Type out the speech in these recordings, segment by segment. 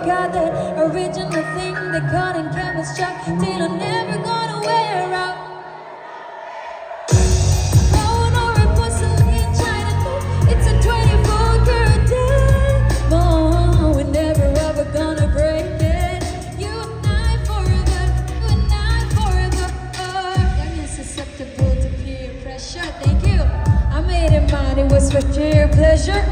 got that original thing they caught in canvas chalk till I'm never gonna wear out. Gold or a porcelain china cup, it's a 24-karat diamond. We're never ever gonna break it. You and I forever, you and I forever. Young and susceptible to peer pressure. Thank you. I made it mine, it was for sheer pleasure.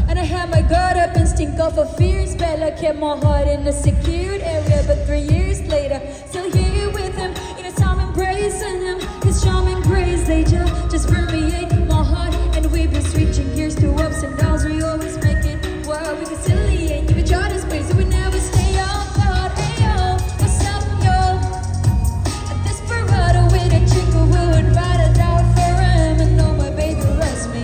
And I had my guard up, instinct off of fears. Bella kept my heart in a secured area. But 3 years later, still here with him. In a time embracing him. His charm and grace, they just permeate my heart. And we've been switching gears to ups and downs. We always make it wild, we conciliate. You can try to space, so we never stay off guard. Hey yo, what's up yo? A desperado with a chick who would ride it out for him. And know my baby loves me.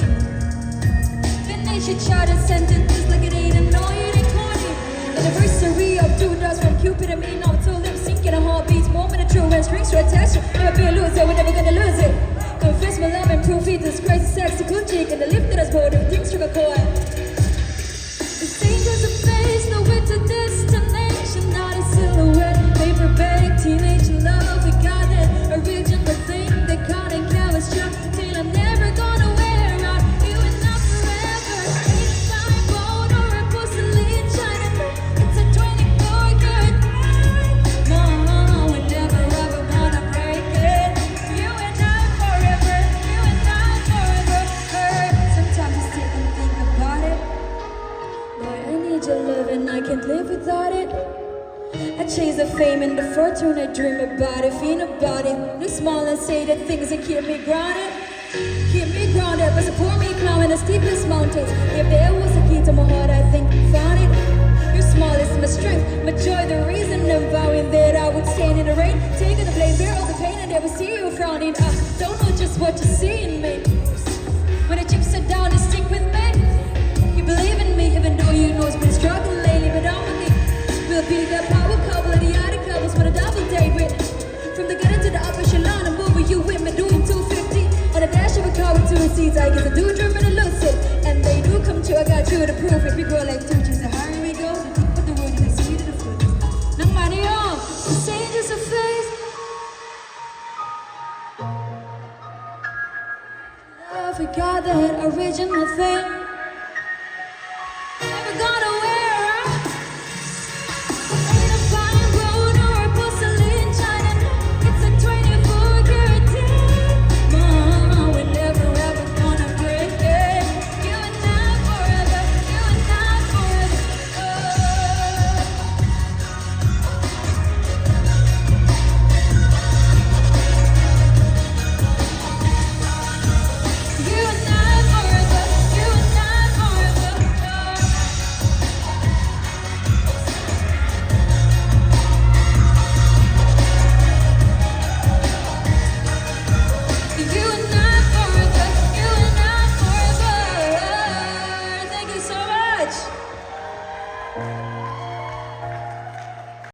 She tried to sentences like it ain't annoying and corny. Anniversary of 2 dots from Cupid and me, not two lips syncing a heartbeats, moment of true and strings to attach. Never be a loser, we're never gonna lose it. Confess my love and proof it, this crazy sexy cool chick and the lift that has bored everything's sugarcoat. The angels of face, no way to destination, not a silhouette, paper bag, teenage love. We got that original thing they caught in canvas chalk till I'm never gonna wear out. You and I forever. Gold or a porcelain china cup, it's a 24-karat diamond. We're never ever gonna break it. You and I forever, you and I forever. Sometimes I sit and think about it. Boy, I need your love and I can't live without it. I chase the fame and the fortune, I dream about it, feel about it. Look small and say the things that keep me grounded. Keep me grounded, but support me climbing the steepest mountains. If there was a key to my heart, I think I found it. Your small is my strength, my joy, the reason I'm vowing that I would stand in the rain, taking the blame, bear all the pain, and never see you frowning. I don't know just what you see in me. When the chips are down, you stick with me. You believe in me, even though you know it's been a struggle lately, but I'm with it. We'll be the power couple of the other couples with a double date with. From the gutter to the upper echelon, I'm moving you with me, doing 250 on a dash of a car with 2 seats. I guess I do dream and I lose it, and they do come true. I got you to prove it.